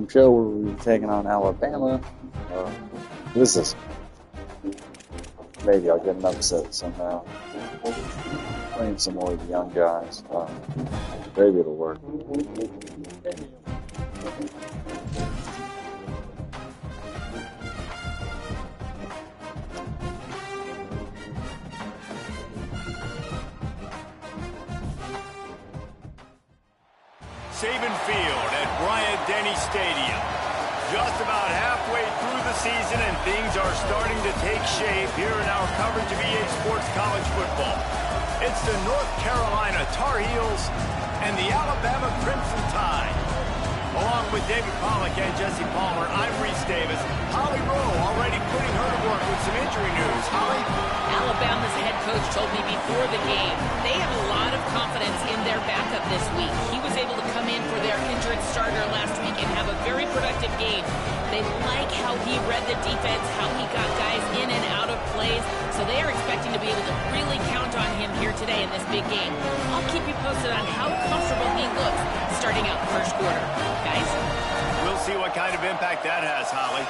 show where we'll be taking on Alabama. What is this? Maybe I'll get an upset somehow. Playing some more of the young guys. Maybe it'll work. Saban Field at Bryant-Denny Stadium. Just about halfway through the season, and things are starting to take shape here in our coverage of EA Sports College Football. It's the North Carolina Tar Heels and the Alabama Crimson Tide. Along with David Pollack and Jesse Palmer, I'm Reese Davis. Holly Rowe already putting her to work with some injury news. Holly? Alabama's head coach told me before the game they have a lot of confidence in their backup this week. He was able to come in for their injured starter last week and have a very productive game. They like how he read the defense, how he got guys in and out of plays, so they are expecting to be able to really count on him here today in this big game. I'll keep you posted on how comfortable he looks starting out the first quarter. Guys? We'll see what kind of impact that has, Holly.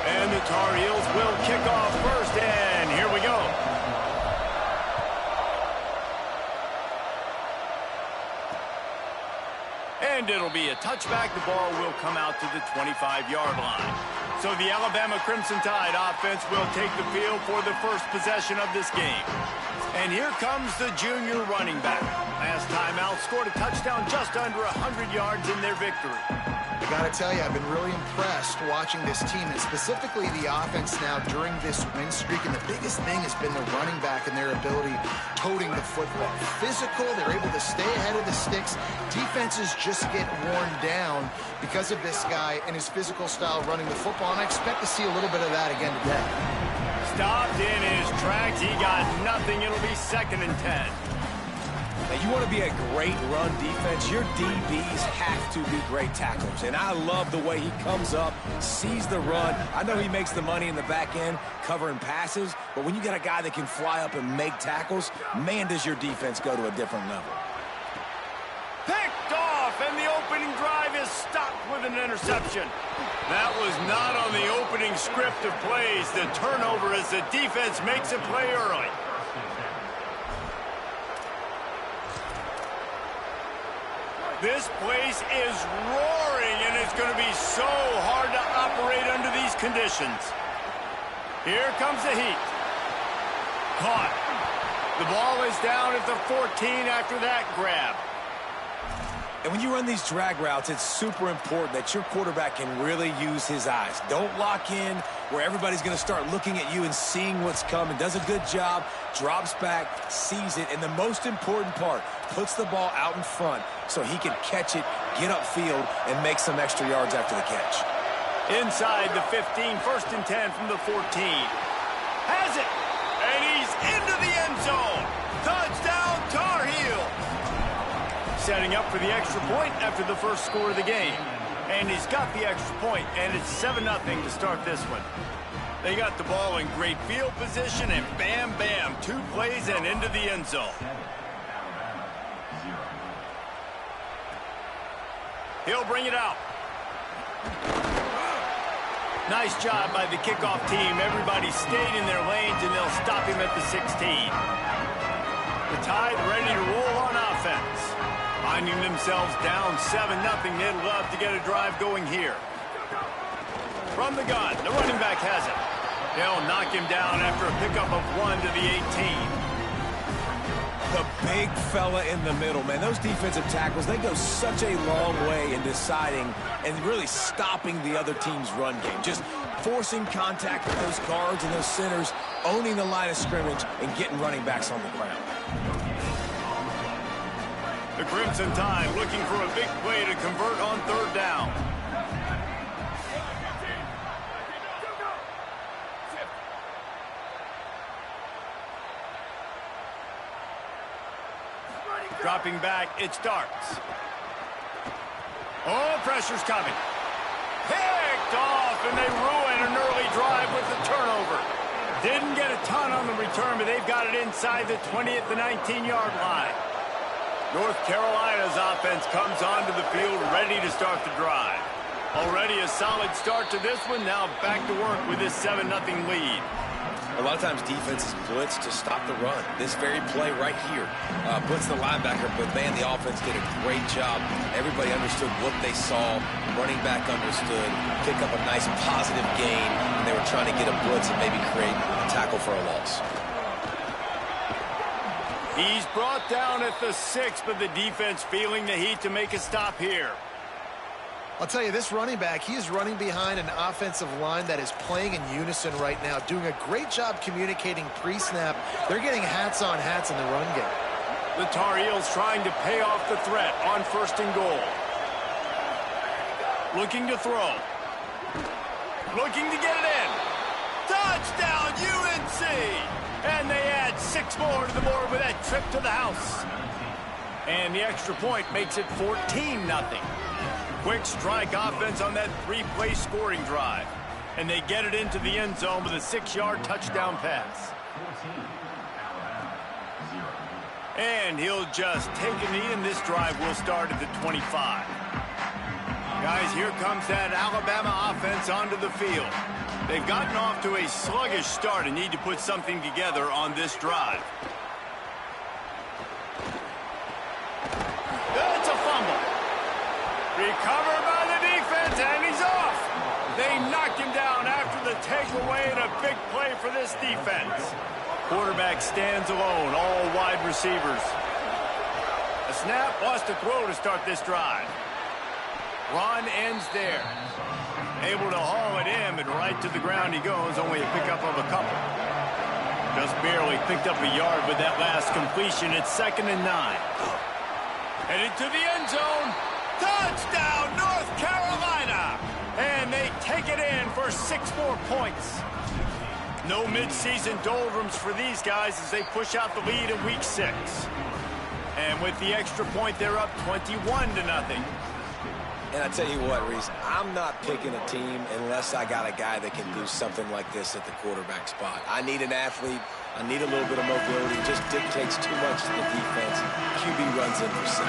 And the Tar Heels will kick off first, and here we go. And it'll be a touchback. The ball will come out to the 25-yard line. So the Alabama Crimson Tide offense will take the field for the first possession of this game. And here comes the junior running back. Last time out, scored a touchdown just under 100 yards in their victory. I got to tell you, I've been really impressed watching this team, and specifically the offense now during this win streak. And the biggest thing has been the running back and their ability toting the football. Physical, they're able to stay ahead of the sticks. Defenses just get worn down because of this guy and his physical style running the football, and I expect to see a little bit of that again today. Stopped in his tracks. He got nothing. It'll be 2nd and 10. Now, you want to be a great run defense, your DBs have to be great tacklers. And I love the way he comes up, sees the run. I know he makes the money in the back end covering passes, but when you got a guy that can fly up and make tackles, man, does your defense go to a different level. Picked off, and the opening drive is stopped with an interception. That was not on the opening script of plays. The turnover as the defense makes a play early. This place is roaring, and it's going to be so hard to operate under these conditions. Here comes the heat. Caught. The ball is down at the 14 after that grab. And when you run these drag routes, it's super important that your quarterback can really use his eyes. Don't lock in where everybody's going to start looking at you and seeing what's coming. Does a good job, drops back, sees it, and the most important part, puts the ball out in front so he can catch it, get upfield, and make some extra yards after the catch. Inside the 15, 1st and 10 from the 14. Has it, and he's into the end zone. Touchdown, Tar Heels. Setting up for the extra point after the first score of the game. And he's got the extra point, and it's 7-0 to start this one. They got the ball in great field position, and bam, bam, 2 plays and into the end zone. He'll bring it out. Nice job by the kickoff team. Everybody stayed in their lanes, and they'll stop him at the 16. The Tide ready to roll on offense. Finding themselves down 7-0, they'd love to get a drive going here. From the gun, the running back has it. They'll knock him down after a pickup of 1 to the 18. The big fella in the middle, man. Those defensive tackles, they go such a long way in deciding and really stopping the other team's run game. Just forcing contact with those guards and those centers, owning the line of scrimmage, and getting running backs on the ground. The Crimson Tide looking for a big play to convert on 3rd down. Dropping back, it starts. Oh, pressure's coming. Picked off, and they ruin an early drive with the turnover. Didn't get a ton on the return, but they've got it inside the 20 at the 19-yard line. North Carolina's offense comes onto the field ready to start the drive. Already a solid start to this one. Now back to work with this 7-0 lead. A lot of times defenses blitz to stop the run. This very play right here blitz the linebacker, but man, the offense did a great job. Everybody understood what they saw. Running back understood. Pick up a nice positive gain, and they were trying to get a blitz and maybe create a tackle for a loss. He's brought down at the 6, but the defense feeling the heat to make a stop here. I'll tell you, this running back, he is running behind an offensive line that is playing in unison right now, doing a great job communicating pre-snap. They're getting hats on hats in the run game. The Tar Heels trying to pay off the threat on 1st and goal. Looking to throw. Looking to get it in. Touchdown, UNC! And they add 6 more to the board with that trip to the house. And the extra point makes it 14-0. Quick strike offense on that 3-play scoring drive. And they get it into the end zone with a 6-yard touchdown pass. And he'll just take a knee, and this drive will start at the 25. Guys, here comes that Alabama offense onto the field. They've gotten off to a sluggish start and need to put something together on this drive. That's a fumble. Recovered by the defense, and he's off. They knocked him down after the takeaway, and a big play for this defense. Quarterback stands alone, all wide receivers. A snap, wants to throw to start this drive. Run ends there. Able to haul it in, but right to the ground he goes, only a pickup of a couple. Just barely picked up a yard with that last completion. It's 2nd and 9. Headed to the end zone. Touchdown, North Carolina! And they take it in for 6 more points. No midseason doldrums for these guys as they push out the lead in week 6. And with the extra point, they're up 21-0. And I tell you what, Reese, I'm not picking a team unless I got a guy that can do something like this at the quarterback spot. I need an athlete. I need a little bit of mobility. It just dictates too much to the defense. QB runs in for 6.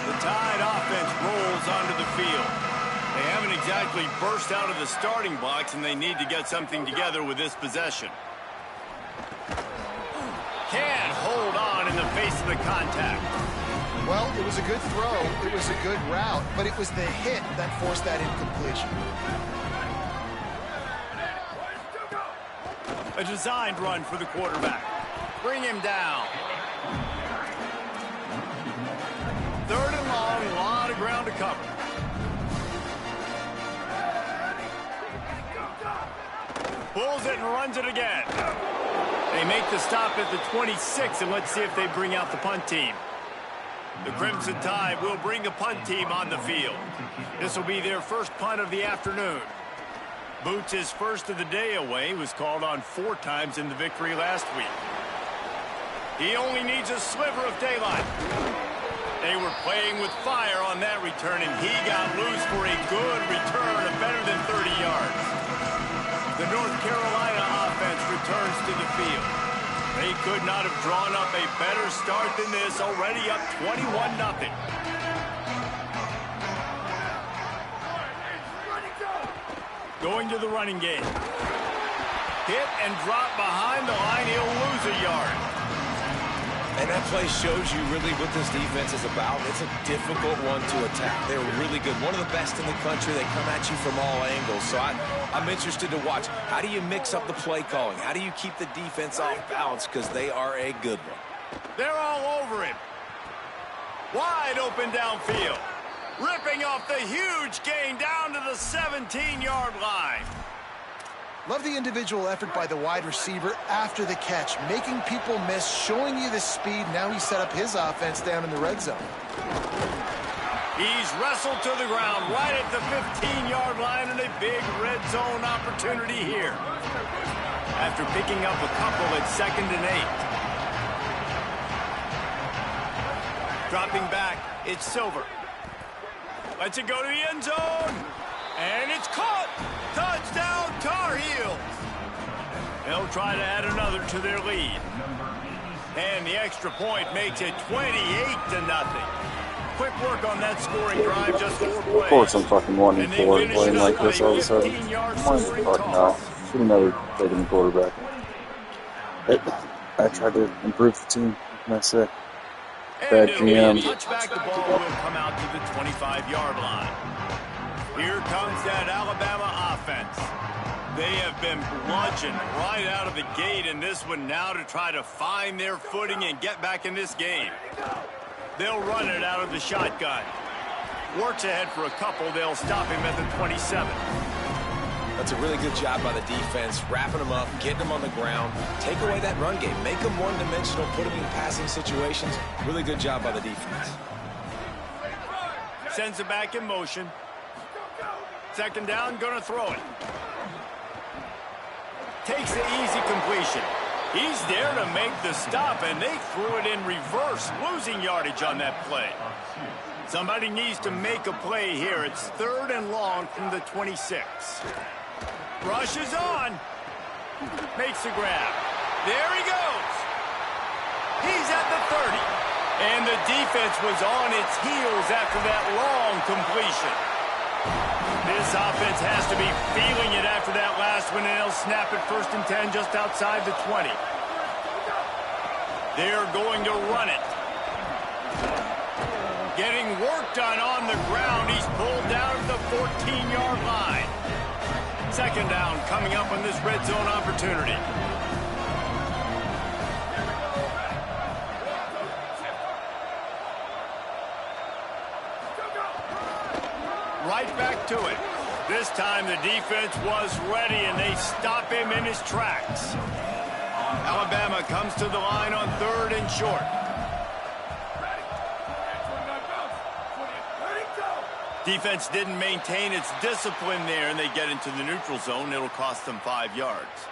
The Tide offense rolls onto the field. They haven't exactly burst out of the starting blocks, and they need to get something together with this possession. Can't hold on in the face of the contact. Well, it was a good throw, it was a good route, but it was the hit that forced that incompletion. A designed run for the quarterback. Bring him down. 3rd and long, a lot of ground to cover. Pulls it and runs it again. They make the stop at the 26, and let's see if they bring out the punt team. The Crimson Tide will bring the punt team on the field. This will be their first punt of the afternoon. Boots' first of the day away was called on 4 times in the victory last week. He only needs a sliver of daylight. They were playing with fire on that return, and he got loose for a good return of better than 30 yards. The North Carolina offense returns to the field. They could not have drawn up a better start than this, already up 21-0. Going to the running game. Hit and drop behind the line. He'll lose a yard. And that play shows you really what this defense is about. It's a difficult one to attack. They're really good. One of the best in the country. They come at you from all angles. So I'm interested to watch. How do you mix up the play calling? How do you keep the defense off balance? Because they are a good one. They're all over him. Wide open downfield. Ripping off the huge gain down to the 17-yard line. Love the individual effort by the wide receiver after the catch, making people miss, showing you the speed. Now he set up his offense down in the red zone. He's wrestled to the ground right at the 15-yard line, and a big red zone opportunity here. After picking up a couple at 2nd and 8. Dropping back, it's Silver. Lets it go to the end zone. And it's caught. Touchdown, Tar Heels. They'll try to add another to their lead. And the extra point makes it 28-0. Quick work on that scoring drive, just 4 plays. Of course I'm fucking 1-4 playing like this all of a sudden. 15-yard What the scoring fuck toss. now? Should have never taken the quarterback. I tried to improve the team. What can I say? Bad And it'll be a GM. touchback. The ball will come out to the 25-yard line. Here comes that Alabama offense. They have been bludgeoned right out of the gate in this one now to try to find their footing and get back in this game. They'll run it out of the shotgun. Works ahead for a couple. They'll stop him at the 27. That's a really good job by the defense, wrapping them up, getting them on the ground, take away that run game, make them one-dimensional, put them in passing situations. Really good job by the defense. Sends it back in motion. Second down, gonna throw it. Takes the easy completion. He's there to make the stop, and they threw it in reverse, losing yardage on that play. Somebody needs to make a play here. It's 3rd and long from the 26. Rushes on. Makes the grab. There he goes. He's at the 30. And the defense was on its heels after that long completion. This offense has to be feeling it after that last one, and they'll snap it 1st and 10 just outside the 20. They're going to run it. Getting work done on the ground. He's pulled down to the 14-yard line. 2nd down coming up on this red zone opportunity. Right back to it. This time the defense was ready, and they stop him in his tracks. Alabama comes to the line on 3rd and short. Defense didn't maintain its discipline there, and they get into the neutral zone. It'll cost them 5 yards.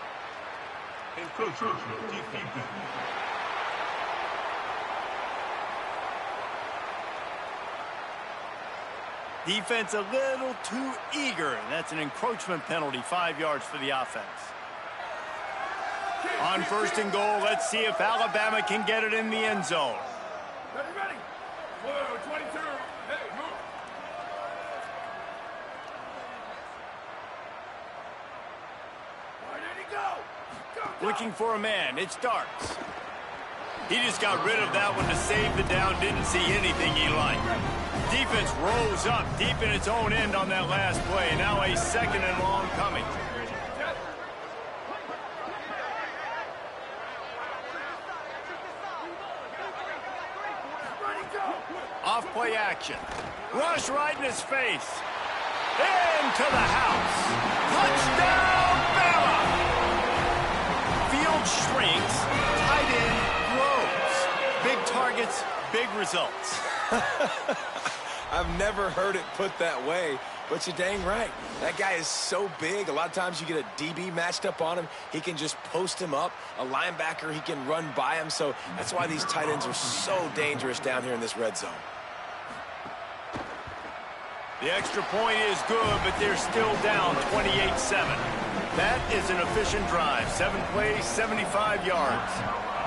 Defense a little too eager, and that's an encroachment penalty, 5 yards for the offense. On 1st and goal, let's see if Alabama can get it in the end zone. Ready. 22. Hey, move. Where did he go? Looking for a man. It starts. He just got rid of that one to save the down. Didn't see anything he liked. Defense rose up deep in its own end on that last play. Now a 2nd and long coming. Off play action. Rush right in his face. Into the house. Touchdown, Bama! Field shrinks. Tight end grows. Big targets, big results. I've never heard it put that way, but you're dang right. That guy is so big. A lot of times you get a DB matched up on him. He can just post him up. A linebacker, he can run by him. So that's why these tight ends are so dangerous down here in this red zone. The extra point is good, but they're still down 28-7. That is an efficient drive. 7 plays, 75 yards.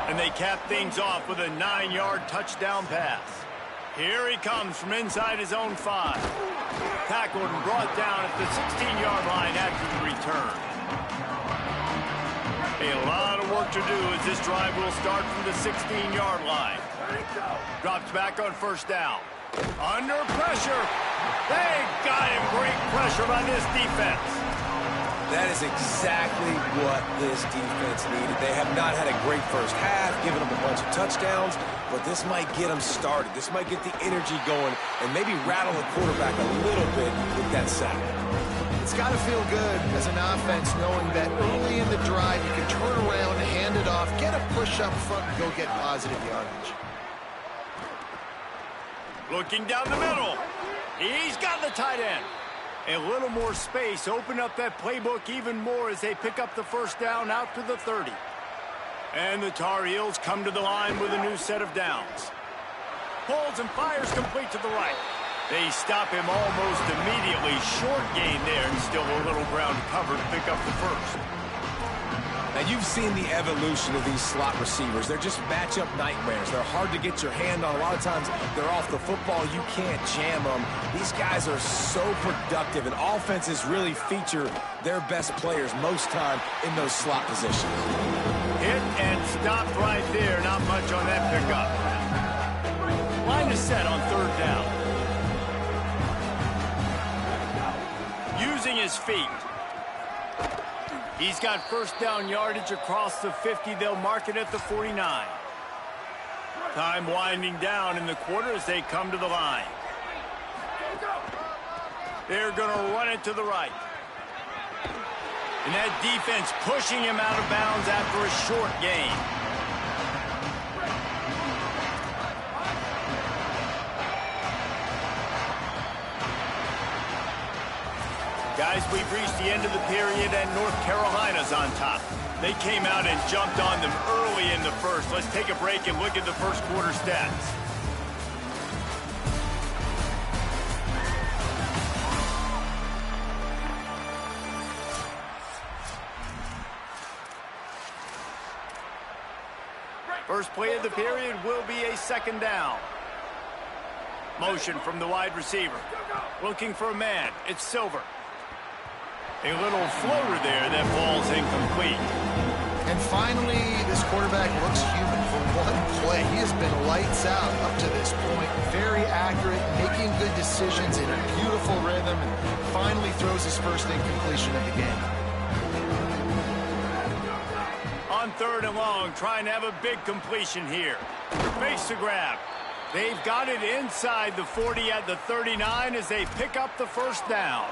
And they cap things off with a 9-yard touchdown pass. Here he comes from inside his own 5. Tackled and brought down at the 16-yard line after the return. A lot of work to do as this drive will start from the 16-yard line. Drops back on 1st down. Under pressure. They got him. Great pressure by this defense. That is exactly what this defense needed. They have not had a great first half, giving them a bunch of touchdowns, but this might get them started. This might get the energy going and maybe rattle the quarterback a little bit with that sack. It's got to feel good as an offense knowing that early in the drive you can turn around, hand it off, get a push up front, and go get positive yardage. Looking down the middle. He's got the tight end. A little more space. Open up that playbook even more as they pick up the 1st down out to the 30. And the Tar Heels come to the line with a new set of downs. Pulls and fires complete to the right. They stop him almost immediately. Short gain there and still a little ground cover to pick up the 1st. Now, you've seen the evolution of these slot receivers. They're just matchup nightmares. They're hard to get your hand on. A lot of times, they're off the football. You can't jam them. These guys are so productive, and offenses really feature their best players most time in those slot positions. Hit and stopped right there. Not much on that pickup. Line is set on 3rd down. Using his feet. He's got 1st down yardage across the 50. They'll mark it at the 49. Time winding down in the quarter as they come to the line. They're going to run it to the right. And that defense pushing him out of bounds after a short gain. Guys, we've reached the end of the period, and North Carolina's on top. They came out and jumped on them early in the first. Let's take a break and look at the first quarter stats. First play of the period will be a 2nd down. Motion from the wide receiver. Looking for a man. It's Silver. A little floater there that falls incomplete. And finally, this quarterback looks human for one play. He has been lights out up to this point. Very accurate, making good decisions in a beautiful rhythm, and finally throws his first incompletion of the game. On 3rd and long, trying to have a big completion here. Makes the grab. They've got it inside the 40 at the 39 as they pick up the 1st down.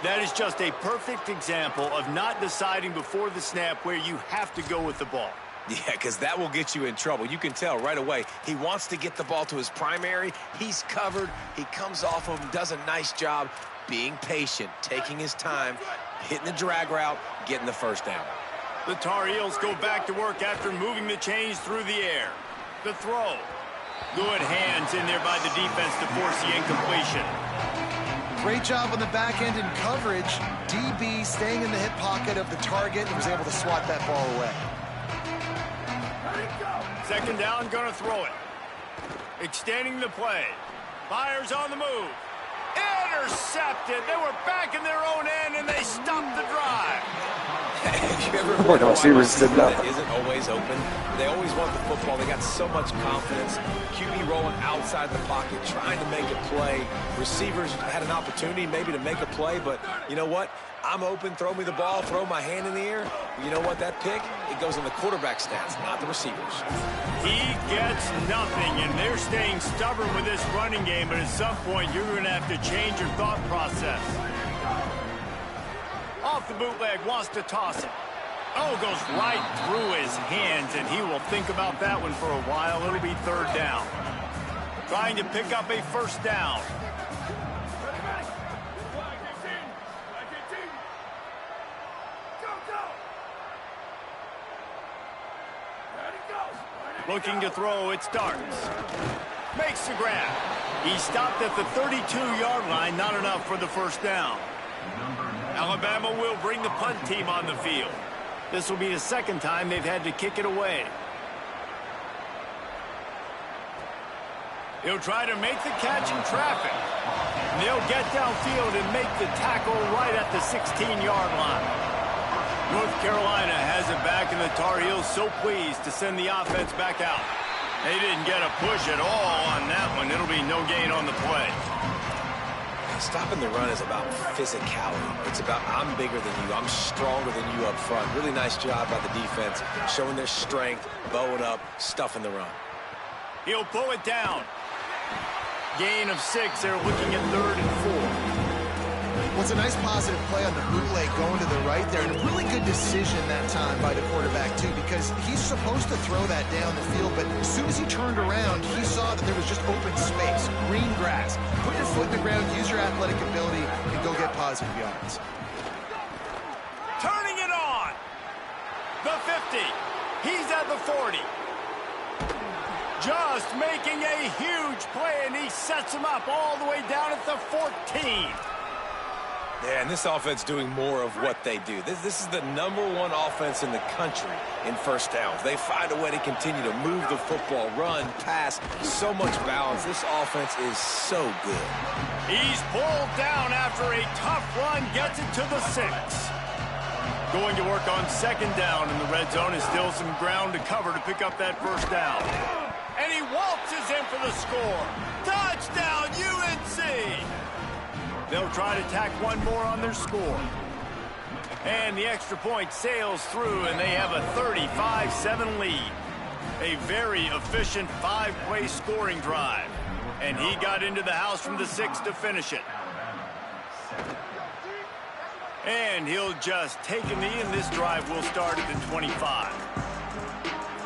That is just a perfect example of not deciding before the snap where you have to go with the ball. Yeah, because that will get you in trouble. You can tell right away he wants to get the ball to his primary. He's covered. He comes off of him, does a nice job being patient, taking his time, hitting the drag route, getting the 1st down. The Tar Heels go back to work after moving the chains through the air. The throw. Good hands in there by the defense to force the incompletion. Great job on the back end in coverage. DB staying in the hip pocket of the target and was able to swat that ball away. 2nd down, gonna throw it. Extending the play. Fires on the move. Intercepted. They were back in their own end, and they stopped the drive. You ever Boy, don't see did that. that isn't always open? They always want the football. They got so much confidence. QB rolling outside the pocket, trying to make a play. Receivers had an opportunity maybe to make a play, but you know what? I'm open, throw me the ball, throw my hand in the air. You know what? That pick, it goes in the quarterback stats, not the receivers. He gets nothing, and they're staying stubborn with this running game, but at some point you're going to have to change your thought process. Off the bootleg, wants to toss it. Oh, goes right through his hands, and he will think about that one for a while. It'll be 3rd down. Trying to pick up a 1st down. Looking to throw, it starts. Makes the grab. He stopped at the 32-yard line, not enough for the 1st down. Alabama will bring the punt team on the field. This will be the 2nd time they've had to kick it away. He'll try to make the catch in traffic. And they'll get downfield and make the tackle right at the 16-yard line. North Carolina has it back, and the Tar Heels so pleased to send the offense back out. They didn't get a push at all on that one. It'll be no gain on the play. Stopping the run is about physicality. It's about I'm bigger than you. I'm stronger than you up front. Really nice job by the defense, showing their strength, bowing up, stuffing the run. He'll pull it down. Gain of 6. They're looking at 3rd and 4. What's a nice positive play on the bootleg going to the right there, and a really good decision that time by the quarterback too, because he's supposed to throw that down the field, but as soon as he turned around, he saw that there was just open space, green grass. Put your foot in the ground, use your athletic ability, and go get positive yards. Turning it on. The 50. He's at the 40. Just making a huge play, and he sets him up all the way down at the 14. Yeah, and this offense doing more of what they do. This is the #1 offense in the country in first downs. They find a way to continue to move the football, run, pass, so much balance. This offense is so good. He's pulled down after a tough run, gets it to the 6. Going to work on second down in the red zone, is still some ground to cover to pick up that first down. And he waltzes in for the score. Touchdown, UNC! They'll try to tack one more on their score. And the extra point sails through, and they have a 35-7 lead. A very efficient 5-play scoring drive. And he got into the house from the 6 to finish it. And he'll just take a knee, and this drive will start at the 25.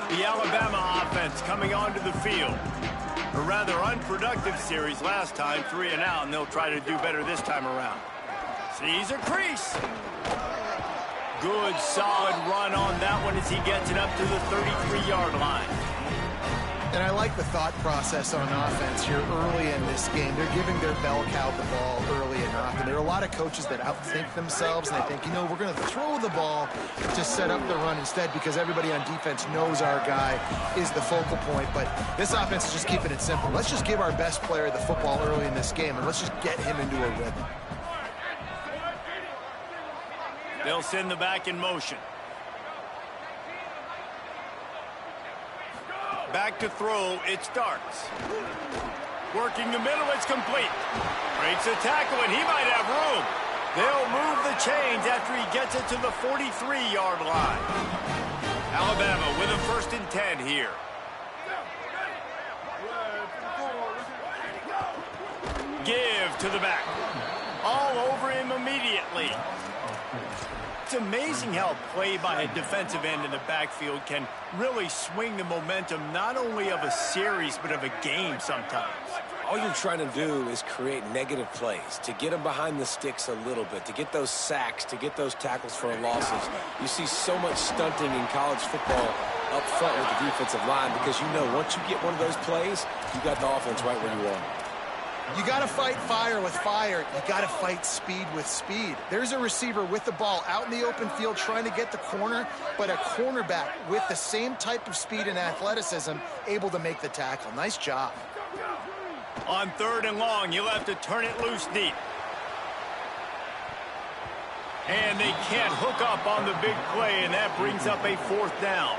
The Alabama offense coming onto the field. A rather unproductive series last time, 3 and out, and they'll try to do better this time around. Sees a crease. Good, solid run on that one as he gets it up to the 33-yard line. And I like the thought process on offense here early in this game. They're giving their bell cow the ball early enough. And there are a lot of coaches that outthink themselves, and they think, you know, we're going to throw the ball to set up the run instead because everybody on defense knows our guy is the focal point. But this offense is just keeping it simple. Let's just give our best player the football early in this game, and let's just get him into a rhythm. They'll send the back in motion. Back to throw, it starts. Working the middle, it's complete. Breaks a tackle, and he might have room. They'll move the chains after he gets it to the 43-yard line. Alabama with a 1st and 10 here. Give to the back. All over him immediately. It's amazing how play by a defensive end in the backfield can really swing the momentum not only of a series but of a game sometimes. All you're trying to do is create negative plays, to get them behind the sticks a little bit, to get those sacks, to get those tackles for losses. You see so much stunting in college football up front with the defensive line because you know once you get one of those plays, you got the offense right where you want it. You got to fight fire with fire. You got to fight speed with speed. There's a receiver with the ball out in the open field trying to get the corner, but a cornerback with the same type of speed and athleticism able to make the tackle. Nice job. On 3rd and long, you'll have to turn it loose deep. And they can't hook up on the big play, and that brings up a 4th down.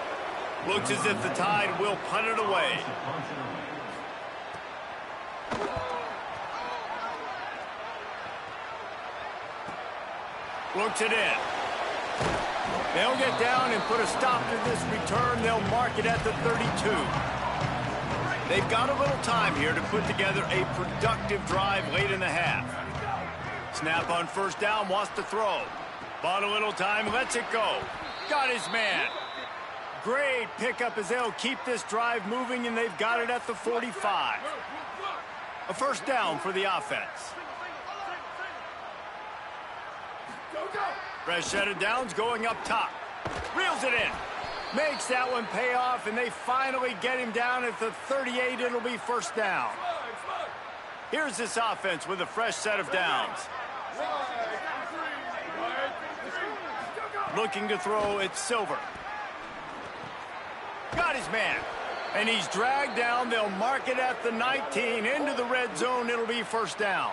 Looks as if the Tide will punt it away. Looks it in. They'll get down and put a stop to this return. They'll mark it at the 32. They've got a little time here to put together a productive drive late in the half. Snap on 1st down, wants to throw. Bought a little time, lets it go. Got his man. Great pickup as they'll keep this drive moving, and they've got it at the 45. A 1st down for the offense. Fresh set of downs going up top. Reels it in. Makes that one pay off, and they finally get him down at the 38. It'll be 1st down. Here's this offense with a fresh set of downs. Looking to throw, it's Silver. Got his man. And he's dragged down. They'll mark it at the 19. Into the red zone. It'll be 1st down.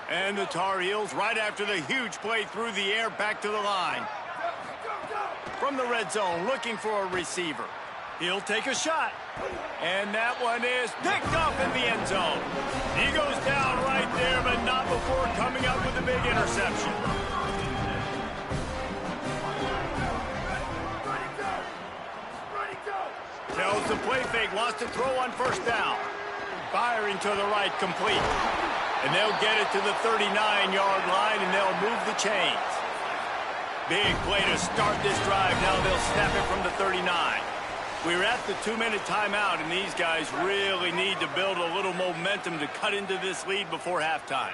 And the Tar Heels, right after the huge play through the air, back to the line. From the red zone, looking for a receiver. He'll take a shot. And that one is picked up in the end zone. He goes down right there, but not before coming up with a big interception. Tells the play fake, wants to throw on 1st down. Firing to the right, complete. And they'll get it to the 39-yard line, and they'll move the chains. Big play to start this drive. Now they'll snap it from the 39. We're at the 2-minute timeout, and these guys really need to build a little momentum to cut into this lead before halftime.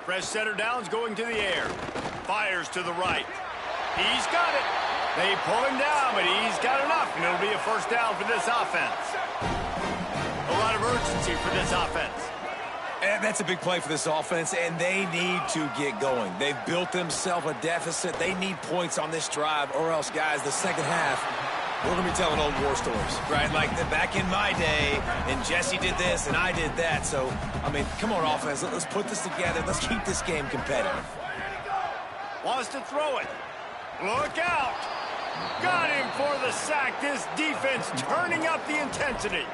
Fresh setter downs going to the air. Fires to the right. He's got it. They pull him down, but he's got enough, and it'll be a 1st down for this offense. A lot of urgency for this offense. And that's a big play for this offense, and they need to get going. They've built themselves a deficit. They need points on this drive, or else, guys, the second half, we're going to be telling old war stories, right? Like back in my day, and Jesse did this, and I did that. So, I mean, come on, offense. Let's put this together. Let's keep this game competitive. Wants to throw it. Look out. Got him for the sack. This defense turning up the intensity.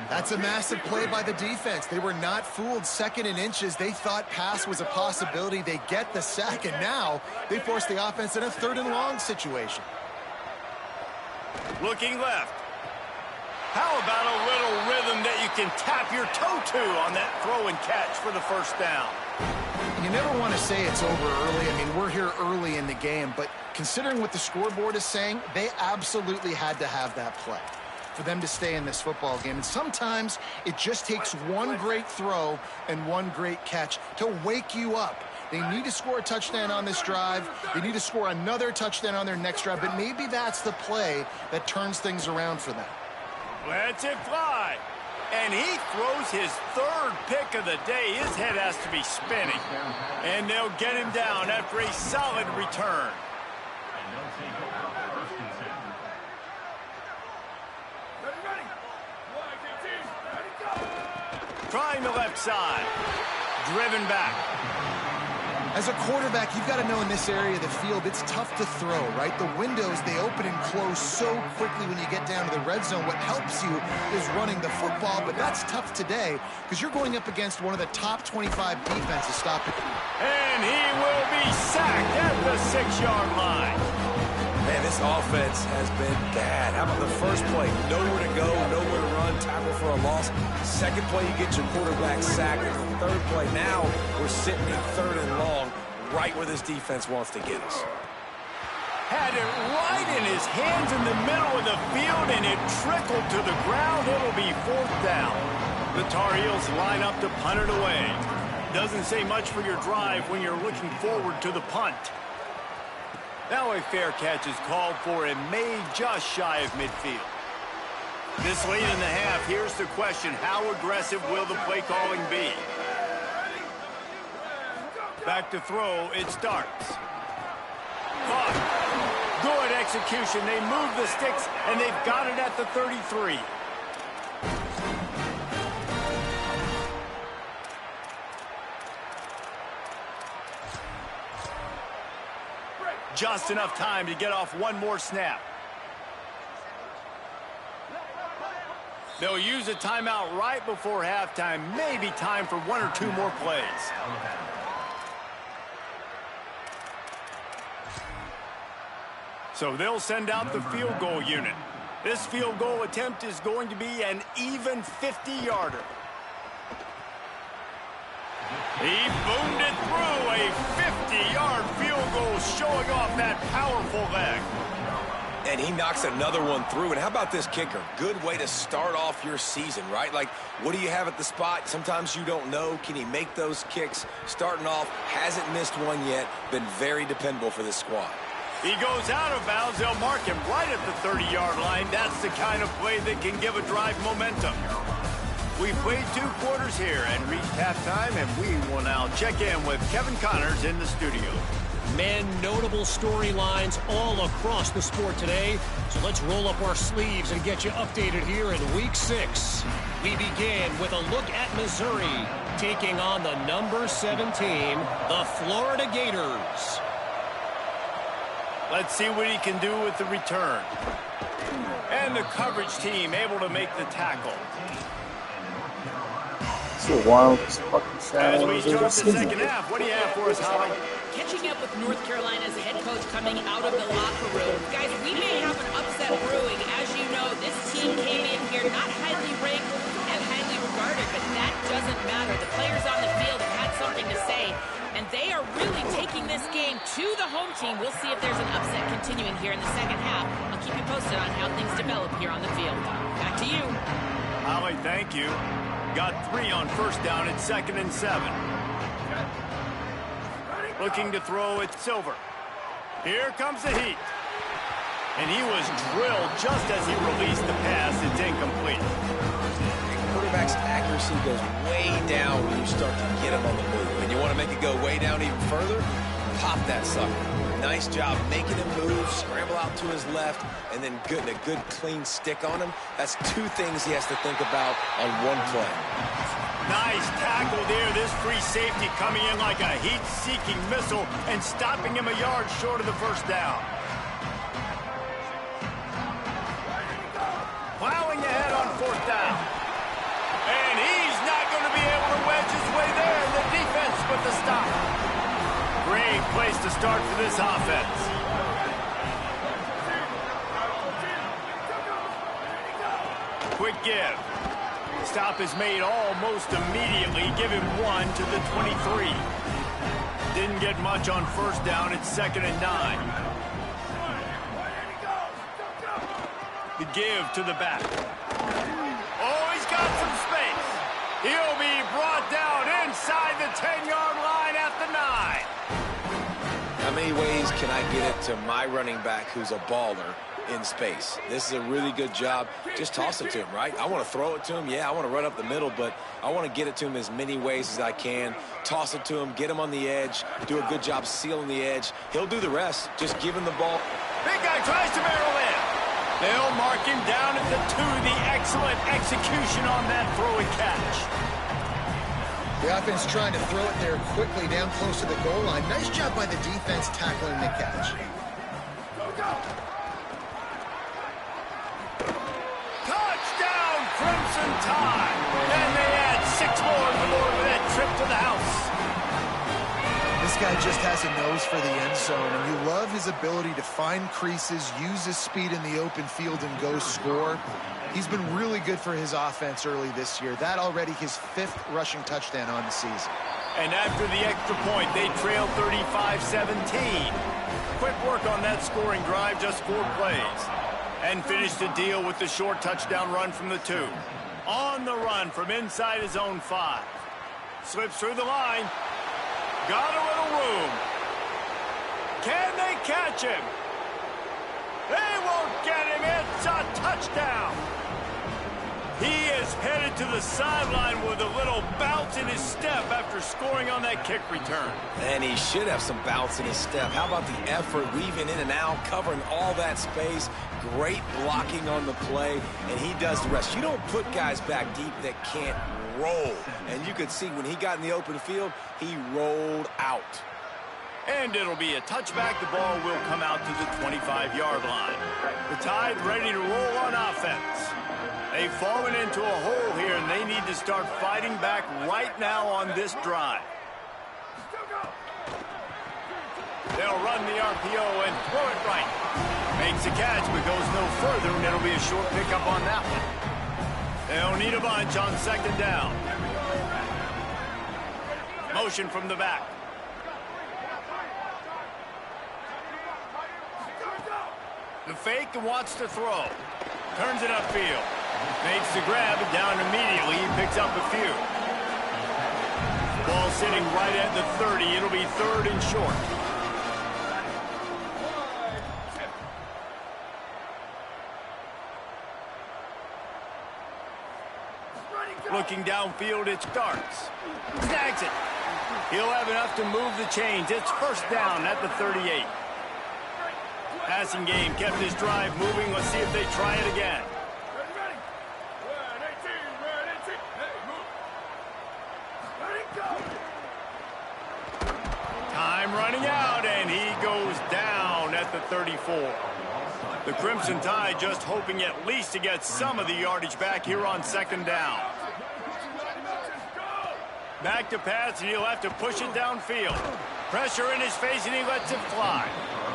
That's a massive play by the defense. They were not fooled. 2nd and inches. They thought pass was a possibility. They get the sack, and now they force the offense in a 3rd and long situation. Looking left. How about a little rhythm that you can tap your toe to on that throw and catch for the first down? You never want to say it's over early. I mean, we're here early in the game, but considering what the scoreboard is saying, they absolutely had to have that play for them to stay in this football game. And sometimes it just takes one great throw and one great catch to wake you up. They need to score a touchdown on this drive. They need to score another touchdown on their next drive, but maybe that's the play that turns things around for them. Lets it fly. And he throws his 3rd pick of the day. His head has to be spinning. And they'll get him down after a solid return. Trying the left side. Driven back. As a quarterback, you've got to know in this area of the field, it's tough to throw, right? The windows, they open and close so quickly when you get down to the red zone. What helps you is running the football, but that's tough today because you're going up against one of the top 25 defenses stopping. And he will be sacked at the 6-yard line. Man, this offense has been bad. How about the first play? Nowhere to go, nowhere to run, tackle for a loss. Second play, you get your quarterback sacked. And the third play, now we're sitting in 3rd and long, right where this defense wants to get us. Had it right in his hands in the middle of the field, and it trickled to the ground. It'll be 4th down. The Tar Heels line up to punt it away. Doesn't say much for your drive when you're looking forward to the punt. Now a fair catch is called for and made just shy of midfield. This late in the half, here's the question. How aggressive will the play calling be? Back to throw, it starts. Good execution. They move the sticks, and they've got it at the 33. Just enough time to get off one more snap. They'll use a timeout right before halftime. Maybe time for 1 or 2 more plays. So they'll send out the field goal unit. This field goal attempt is going to be an even 50-yarder. He boomed it through, a 50-yard field goal showing off that powerful leg. And he knocks another one through. And how about this kicker? Good way to start off your season, right? Like, what do you have at the spot? Sometimes you don't know. Can he make those kicks? Starting off, hasn't missed one yet. Been very dependable for this squad. He goes out of bounds. They'll mark him right at the 30-yard line. That's the kind of play that can give a drive momentum. We've played 2 quarters here and reached halftime, and we will now check in with Kevin Connors in the studio. Men, notable storylines all across the sport today. So let's roll up our sleeves and get you updated here in Week 6. We begin with a look at Missouri taking on the number 7 team, the Florida Gators. Let's see what he can do with the return. And the coverage team able to make the tackle. It's a wild fucking As shadow. we start the second half, what do you have for us, Holly? Catching up with North Carolina's head coach coming out of the locker room. Guys, we may have an upset brewing. As you know, this team came in here not highly ranked and highly regarded, but that doesn't matter. The players on the field have had something to say, and they are really taking this game to the home team. We'll see if there's an upset continuing here in the second half. I'll keep you posted on how things develop here on the field. Back to you. Holly, thank you. Got 3 on first down at 2nd and 7. Looking to throw it Silver. Here comes the heat. And he was drilled just as he released the pass. It's incomplete. quarterback's accuracy goes way down when you start to get him on the move. And you want to make it go way down even further? Pop that sucker. Nice job making him move, scramble out to his left, and then getting a good clean stick on him. That's two things he has to think about on one play. Nice tackle there. This free safety coming in like a heat-seeking missile and stopping him a yard short of the first down. Plowing ahead on fourth down. And he's not going to be able to wedge his way there. The defense with the stop. Great place to start for this offense. Quick give. Stop is made almost immediately. Give him 1 to the 23. Didn't get much on first down. It's 2nd and 9. The give to the back. Oh, he's got some space. He'll be brought down inside the 10-yard line at the 9. How many ways can I get it to my running back who's a baller in space? This is a really good job. Just toss it to him, right? I want to throw it to him. Yeah, I want to run up the middle, but I want to get it to him as many ways as I can. Toss it to him, get him on the edge, do a good job sealing the edge. He'll do the rest. Just give him the ball. Big guy tries to barrel in. They'll mark him down at the 2. The excellent execution on that throw and catch. The offense trying to throw it there quickly down close to the goal line. Nice job by the defense tackling the catch. Touchdown, Crimson Tide. And they add 6 more for that trip to the house. This guy just has a nose for the end zone, and you love his ability to find creases, use his speed in the open field, and go score. He's been really good for his offense early this year. That already his 5th rushing touchdown on the season. And after the extra point, they trailed 35-17. Quick work on that scoring drive, just 4 plays. And finished the deal with the short touchdown run from the 2. On the run from inside his own 5. Slips through the line. Got a little room. Can they catch him? They won't get him. It's a touchdown. He is headed to the sideline with a little bounce in his step after scoring on that kick return. And he should have some bounce in his step. How about the effort, weaving in and out, covering all that space. Great blocking on the play, and he does the rest. You don't put guys back deep that can't roll. And you could see when he got in the open field, he rolled out. And it'll be a touchback. The ball will come out to the 25-yard line. The Tide ready to roll on offense. They've fallen into a hole here, and they need to start fighting back right now on this drive. They'll run the RPO and throw it right. Makes a catch, but goes no further, and it'll be a short pickup on that one. They'll need a bunch on 2nd down. Motion from the back. The fake and wants to throw. Turns it upfield. Makes the grab, and down immediately. He picks up a few. Ball sitting right at the 30. It'll be 3rd and short. Looking downfield, it starts. Snags it. He'll have enough to move the chains. It's 1st down at the 38. Passing game kept his drive moving. Let's see if they try it again. Time running out, and he goes down at the 34. The Crimson Tide just hoping at least to get some of the yardage back here on 2nd down. Back to pass, and he'll have to push it downfield. Pressure in his face, and he lets it fly.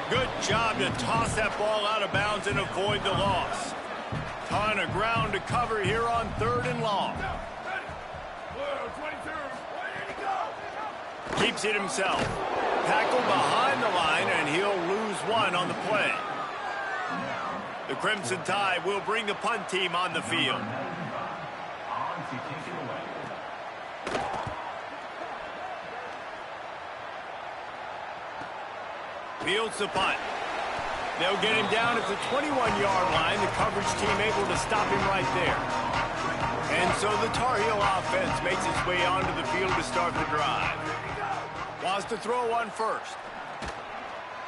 Good job to toss that ball out of bounds and avoid the loss. Ton of ground to cover here on 3rd and long. Keeps it himself. Tackled behind the line, and he'll lose 1 on the play. The Crimson Tide will bring the punt team on the field. Fields the punt. They'll get him down at the 21-yard line. The coverage team able to stop him right there. And so the Tar Heel offense makes its way onto the field to start the drive. Wants to throw on first.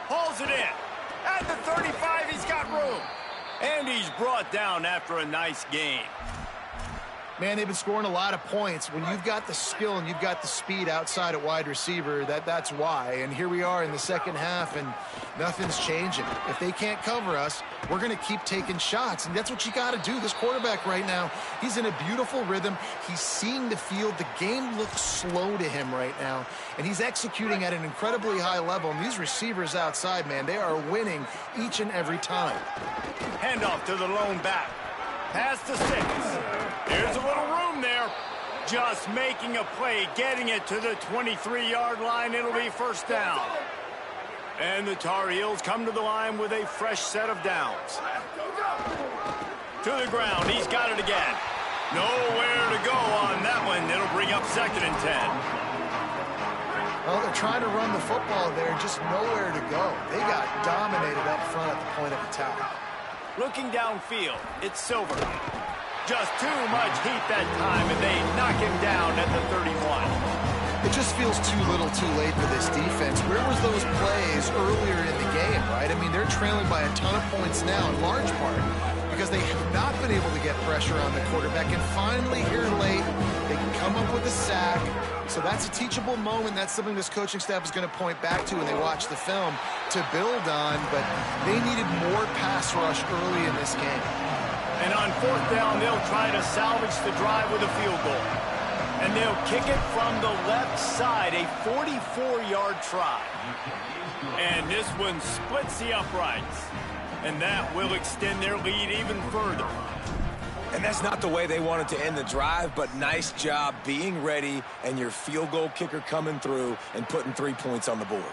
Hauls it in. At the 35, he's got room. And he's brought down after a nice gain. Man, they've been scoring a lot of points. When you've got the skill and you've got the speed outside at wide receiver, that's why. And here we are in the second half, and nothing's changing. If they can't cover us, we're going to keep taking shots, and that's what you got to do. This quarterback right now, he's in a beautiful rhythm. He's seeing the field. The game looks slow to him right now, and he's executing at an incredibly high level. And these receivers outside, man, they are winning each and every time. Handoff to the lone back. Past the 6. There's a little room there. Just making a play, getting it to the 23-yard line. It'll be first down. And the Tar Heels come to the line with a fresh set of downs. To the ground. He's got it again. Nowhere to go on that one. It'll bring up 2nd and 10. Well, they're trying to run the football there, just nowhere to go. They got dominated up front at the point of attack. Looking downfield, it's Silver. Just too much heat that time, and they knock him down at the 31. It just feels too little too late for this defense. Where was those plays earlier in the game, right? I mean, they're trailing by a ton of points now, in large part, because they have not been able to get pressure on the quarterback. And finally, here late, they can come up with a sack. So that's a teachable moment. That's something this coaching staff is going to point back to when they watch the film to build on. But they needed more pass rush early in this game. And on 4th down, they'll try to salvage the drive with a field goal. And they'll kick it from the left side, a 44-yard try. And this one splits the uprights. And that will extend their lead even further. And that's not the way they wanted to end the drive, but nice job being ready and your field goal kicker coming through and putting 3 points on the board.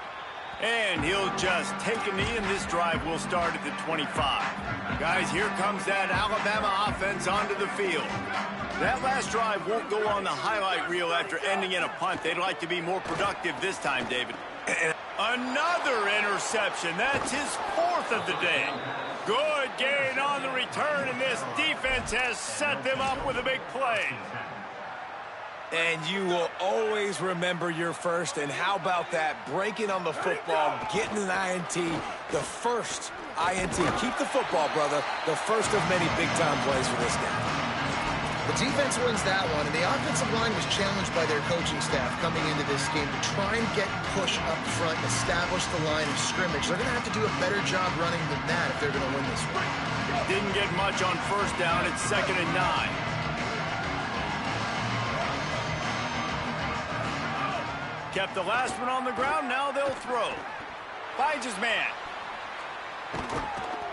And he'll just take a knee, and this drive will start at the 25. Guys, here comes that Alabama offense onto the field. That last drive won't go on the highlight reel after ending in a punt. They'd like to be more productive this time, David. Another interception. That's his 4th of the day. Good gain on the return, and this defense has set them up with a big play. And you will always remember your first. And how about that? Breaking on the football, getting an INT, the first INT. Keep the football, brother. The first of many big-time plays for this guy. The defense wins that one, and the offensive line was challenged by their coaching staff coming into this game to try and get push up front and establish the line of scrimmage. They're going to have to do a better job running than that if they're going to win this one. Didn't get much on 1st down. It's 2nd and 9. Kept the last one on the ground. Now they'll throw. Finds his man.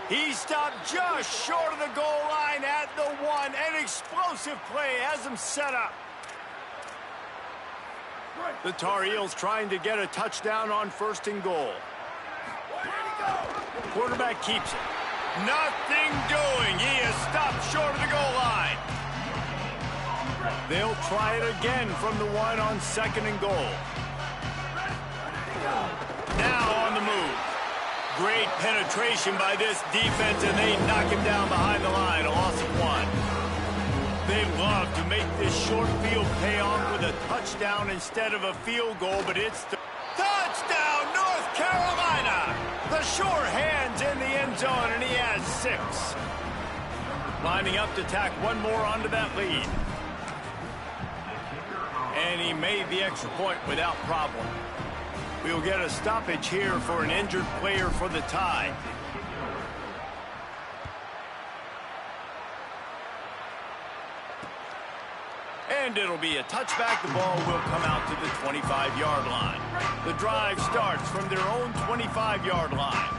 He stopped just short of the goal line at the 1. An explosive play has him set up. The Tar Heels trying to get a touchdown on 1st and goal. Quarterback keeps it. Nothing doing. He is stopped short of the goal line. They'll try it again from the 1 on 2nd and goal. Now on the move. Great penetration by this defense, and they knock him down behind the line. A loss of 1. They love to make this short field pay off with a touchdown instead of a field goal, but it's the touchdown, North Carolina. The sure hands in the end zone, and he has 6. Lining up to tack one more onto that lead. And he made the extra point without problem. We'll get a stoppage here for an injured player for the tie. And it'll be a touchback. The ball will come out to the 25-yard line. The drive starts from their own 25-yard line.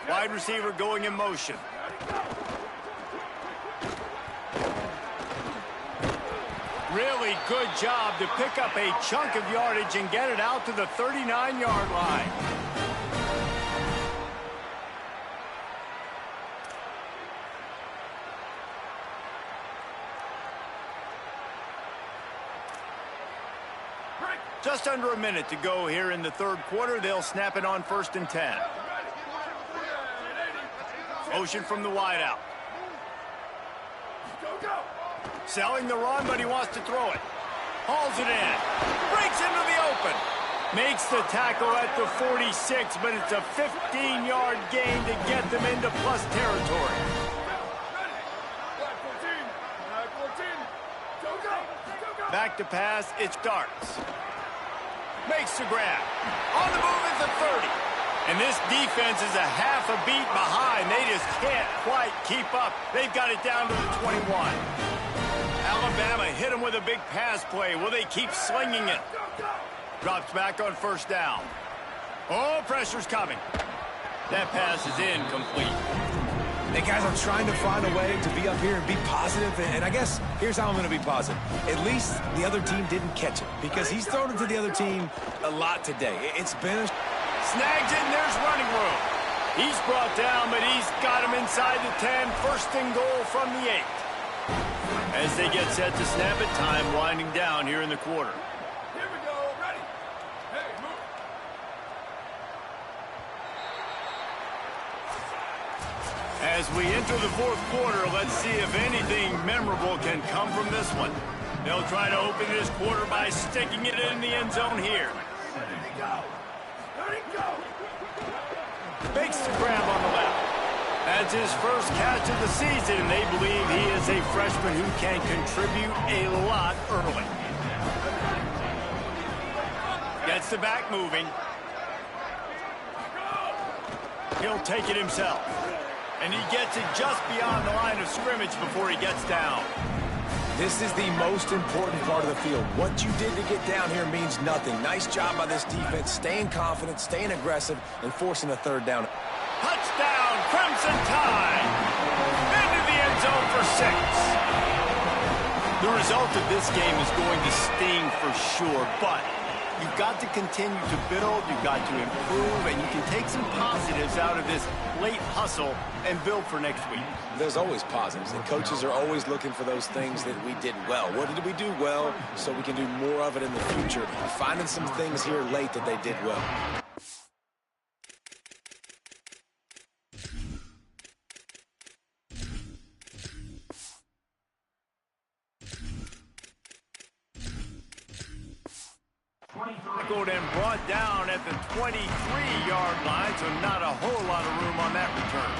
Wide receiver going in motion. Really good job to pick up a chunk of yardage and get it out to the 39-yard line. Just under a minute to go here in the 3rd quarter. They'll snap it on 1st and 10. Motion from the wideout. Selling the run, but he wants to throw it. Hauls it in. Breaks into the open. Makes the tackle at the 46, but it's a 15-yard gain to get them into plus territory. Back to pass, it's Darts. Makes the grab. On the move at the 30. And this defense is a half a beat behind. They just can't quite keep up. They've got it down to the 21. Alabama hit them with a big pass play. Will they keep slinging it? Drops back on first down. Oh, pressure's coming. That pass is incomplete. Hey, guys, I'm trying to find a way to be up here and be positive, and I guess here's how I'm going to be positive. At least the other team didn't catch it, because he's thrown it to the other team a lot today. It's been a... Snags it, and there's running room. He's brought down, but he's got him inside the 10. First and goal from the 8. As they get set to snap it, time winding down here in the quarter. Here we go, ready. Hey, move. As we enter the fourth quarter, let's see if anything memorable can come from this one. They'll try to open this quarter by sticking it in the end zone here. Let it go. Let it go. Makes the grab on the left. That's his first catch of the season, and they believe he is a freshman who can contribute a lot early. Gets the back moving. He'll take it himself. And he gets it just beyond the line of scrimmage before he gets down. This is the most important part of the field. What you did to get down here means nothing. Nice job by this defense, staying confident, staying aggressive, and forcing a third down. Touchdown, Crimson Tide! Into the end zone for 6. The result of this game is going to sting for sure, but you've got to continue to build, you've got to improve, and you can take some positives out of this late hustle and build for next week. There's always positives, and coaches are always looking for those things that we did well. What did we do well so we can do more of it in the future? Finding some things here late that they did well. Tackled and brought down at the 23-yard line, so not a whole lot of room on that return.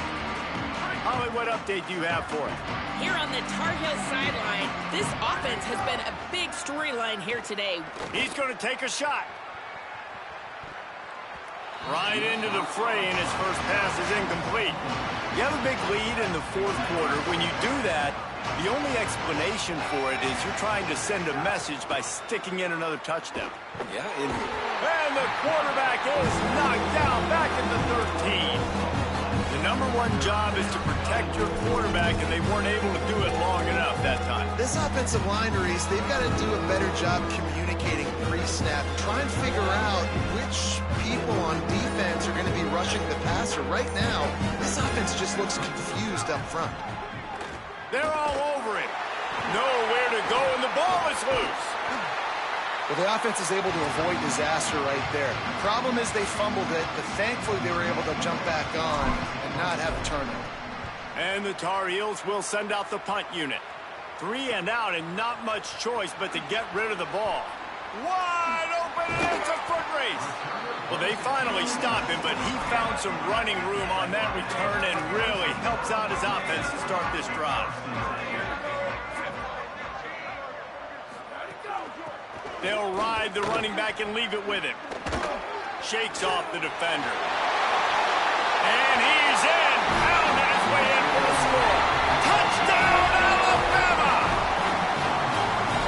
Holly, what update do you have for us? Here on the Tar Heel sideline, this offense has been a big storyline here today. He's going to take a shot. Right into the fray, and his first pass is incomplete. You have a big lead in the fourth quarter. When you do that, the only explanation for it is you're trying to send a message by sticking in another touchdown. Yeah, and the quarterback is knocked down back at the 13. The number one job is to protect your quarterback, and they weren't able to do it long enough that time. This offensive line, Reese, they've got to do a better job communicating pre-snap. Try and figure out which people on defense are going to be rushing the passer. Right now, this offense just looks confused up front. They're all over it. Nowhere to go, and the ball is loose. Well, the offense is able to avoid disaster right there. Problem is they fumbled it, but thankfully they were able to jump back on and not have a turnover. And the Tar Heels will send out the punt unit. 3 and out, and not much choice but to get rid of the ball. Wide open, and it's a foot race. Well, they finally stop him, but he found some running room on that return and really helps out his offense to start this drive. They'll ride the running back and leave it with him. Shakes off the defender. And he's in. Pounding his way in for the score. Touchdown, Alabama!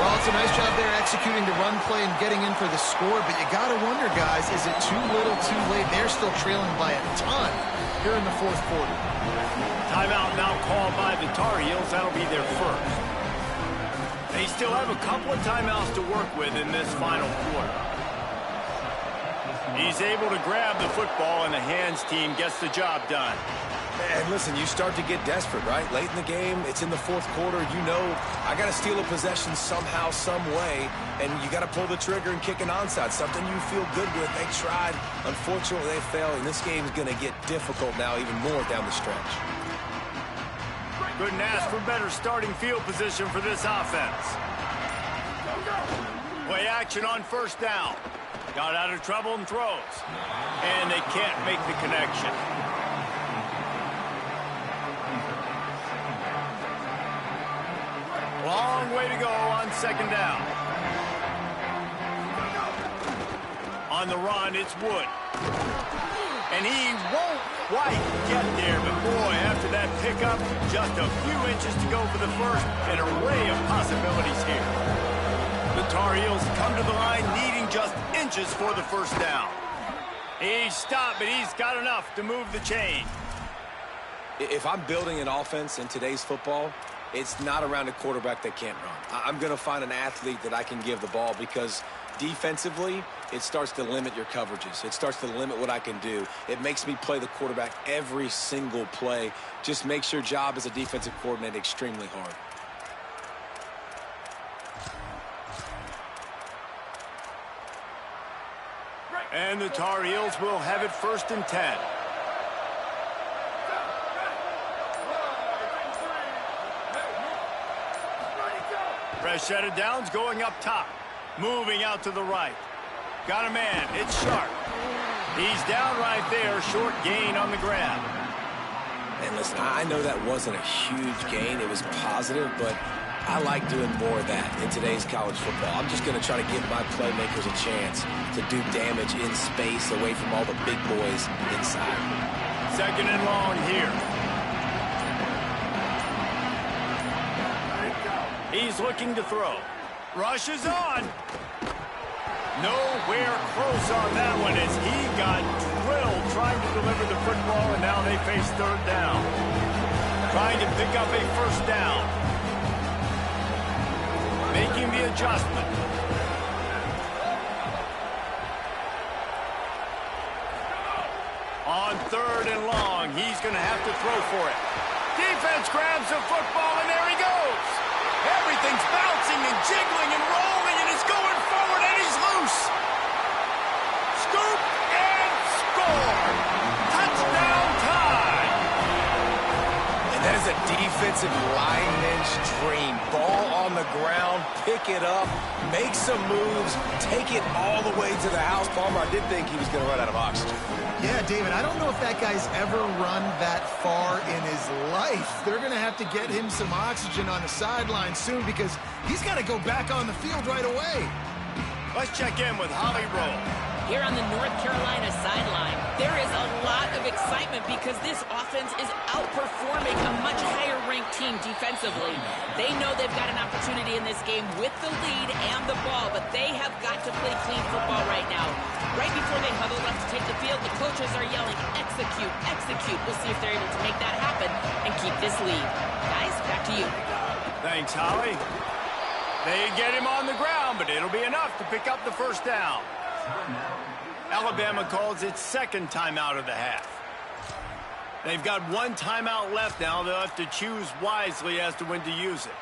Well, it's a nice job there executing the run play and getting in for the score, but you got to wonder, guys, is it too little, too late? They're still trailing by a ton here in the fourth quarter. Timeout now called by the Tar Heels. That'll be their first. They still have a couple of timeouts to work with in this final quarter. He's able to grab the football, and the hands team gets the job done. And listen, you start to get desperate, right? Late in the game, it's in the fourth quarter. You know, I got to steal a possession somehow, some way, and you got to pull the trigger and kick an onside, something you feel good with. They tried. Unfortunately, they failed, and this game's going to get difficult now even more down the stretch. Couldn't ask for better starting field position for this offense. Play action on first down. Got out of trouble and throws. And they can't make the connection. Long way to go on second down. On the run, it's Wood. And he won't quite get there, but boy, after that pickup, just a few inches to go for the first. An array of possibilities here. The Tar Heels come to the line needing just inches for the first down. He's stopped, but he's got enough to move the chain. If I'm building an offense in today's football, it's not around a quarterback that can't run. I'm going to find an athlete that I can give the ball because defensively, it starts to limit your coverages. It starts to limit what I can do. It makes me play the quarterback every single play. Just makes your job as a defensive coordinator extremely hard. And the Tar Heels will have it 1st and 10. Fresh set of downs going up top. Moving out to the right. Got a man. It's Sharp. He's down right there. Short gain on the grab. And listen, I know that wasn't a huge gain. It was positive, but I like doing more of that in today's college football. I'm just going to try to give my playmakers a chance to do damage in space away from all the big boys inside. 2nd and long here. He's looking to throw. Rush is on. Nowhere close on that one as he got drilled trying to deliver the football, and now they face 3rd down. Trying to pick up a 1st down. Making the adjustment. On 3rd and long, he's going to have to throw for it. Defense grabs the football, and there he goes. Everything's bouncing and jiggling and rolling, and it's going forward, and he's loose. Scoop and score. Touchdown time. And that is a defensive lineman's dream. Ball on the ground, pick it up, make some moves, take it all the way to the house. Palmer, I did think he was going to run out of oxygen. Yeah, David, I don't know if that guy's ever run that far in his life. They're going to have to get him some oxygen on the sideline soon because he's got to go back on the field right away. Let's check in with Holly Rowe. Here on the North Carolina sideline, there is a lot of excitement because this offense is outperforming a much higher-ranked team defensively. They know they've got an opportunity in this game with the lead and the ball, but they have got to play clean football right now. Right before they huddle up to take the field, the coaches are yelling, execute, execute. We'll see if they're able to make that happen and keep this lead. Guys, back to you. Thanks, Holly. They get him on the ground, but it'll be enough to pick up the 1st down. Alabama calls its 2nd timeout of the half. They've got 1 timeout left now. They'll have to choose wisely as to when to use it.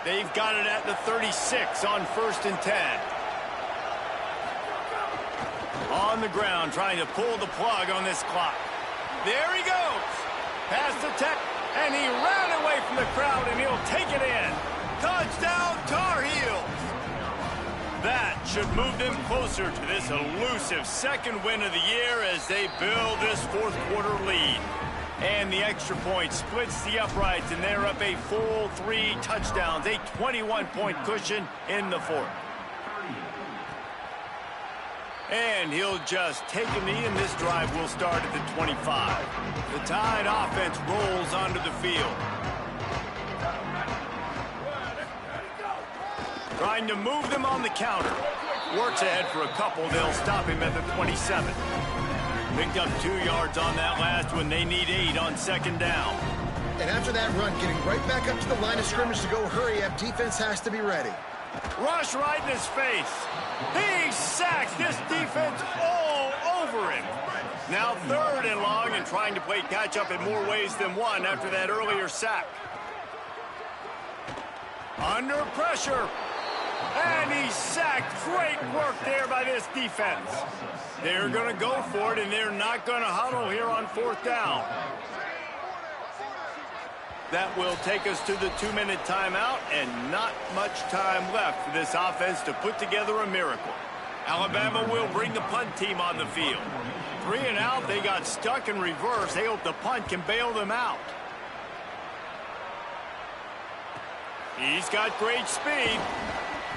They've got it at the 36 on 1st and 10. On the ground, trying to pull the plug on this clock. There he goes. Past the tech, and he ran away from the crowd, and he'll take it in. Touchdown, Tar Heels. That should move them closer to this elusive 2nd win of the year as they build this 4th quarter lead. And the extra point splits the uprights, and they're up a full 3 touchdowns, a 21-point cushion in the 4th. And he'll just take a knee, and this drive will start at the 25. The Tide offense rolls onto the field. Trying to move them on the counter. Works ahead for a couple. They'll stop him at the 27. Picked up 2 yards on that last one. They need 8 on 2nd down. And after that run, getting right back up to the line of scrimmage to go hurry up, defense has to be ready. Rush right in his face. He sacks this defense all over him. Now 3rd and long and trying to play catch-up in more ways than one after that earlier sack. Under pressure. And he's sacked. Great work there by this defense. They're going to go for it, and they're not going to huddle here on 4th down. That will take us to the 2-minute timeout, and not much time left for this offense to put together a miracle. Alabama will bring the punt team on the field. 3 and out, they got stuck in reverse. They hope the punt can bail them out. He's got great speed.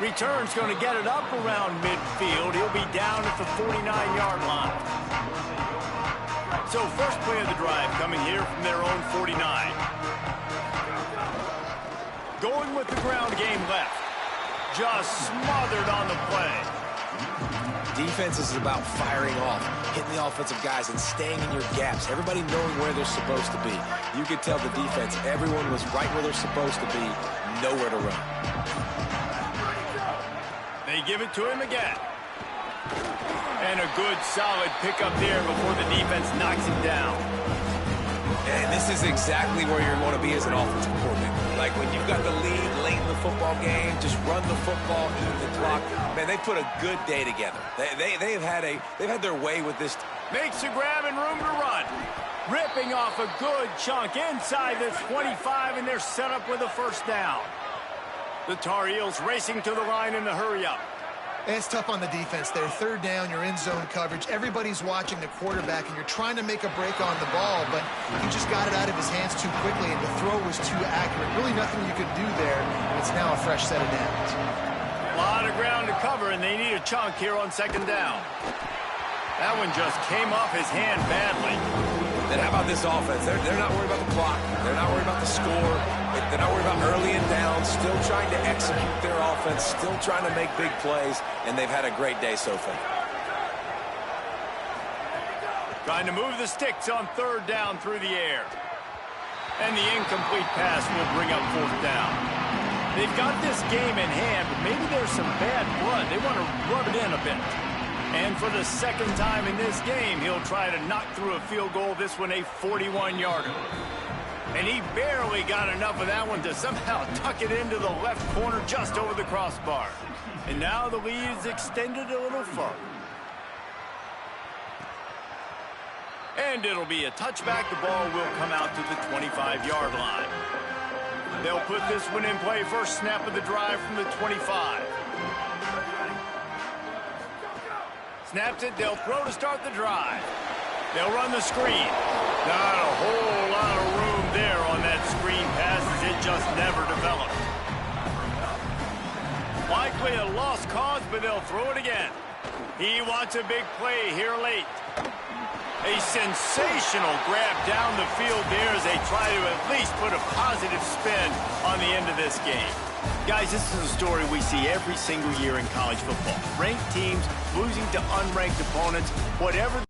Return's going to get it up around midfield. He'll be down at the 49-yard line. So first play of the drive coming here from their own 49. Going with the ground game left. Just smothered on the play. Defense is about firing off, hitting the offensive guys, and staying in your gaps. Everybody knowing where they're supposed to be. You could tell the defense, everyone was right where they're supposed to be, nowhere to run. They give it to him again. And a good, solid pickup there before the defense knocks him down. And this is exactly where you want to be as an offensive coordinator. Like when you've got the lead late in the football game, just run the football, eat the clock. Man, they put a good day together. They've had their way with this. Makes a grab and room to run. Ripping off a good chunk inside the 25, and they're set up with a first down. The Tar Heels racing to the line in the hurry-up. It's tough on the defense there. 3rd down, you're in zone coverage. Everybody's watching the quarterback, and you're trying to make a break on the ball, but he just got it out of his hands too quickly, and the throw was too accurate. Really nothing you could do there. It's now a fresh set of downs. A lot of ground to cover, and they need a chunk here on 2nd down. That one just came off his hand badly. Then how about this offense? They're not worried about the clock. They're not worried about the score. They're not worried about early and down. Still trying to execute their offense. Still trying to make big plays. And they've had a great day so far. Trying to move the sticks on 3rd down through the air. And the incomplete pass will bring up 4th down. They've got this game in hand, but maybe there's some bad blood. They want to rub it in a bit. And for the 2nd time in this game, he'll try to knock through a field goal, this one a 41-yarder. And he barely got enough of that one to somehow tuck it into the left corner just over the crossbar. And now the lead is extended a little further. And it'll be a touchback. The ball will come out to the 25-yard line. They'll put this one in play. First snap of the drive from the 25. Snaps it, they'll throw to start the drive. They'll run the screen. Not a whole lot of room there on that screen pass as it just never developed. Likely a lost cause, but they'll throw it again. He wants a big play here late. A sensational grab down the field there as they try to at least put a positive spin on the end of this game. Guys, this is a story we see every single year in college football. Ranked teams losing to unranked opponents. Whatever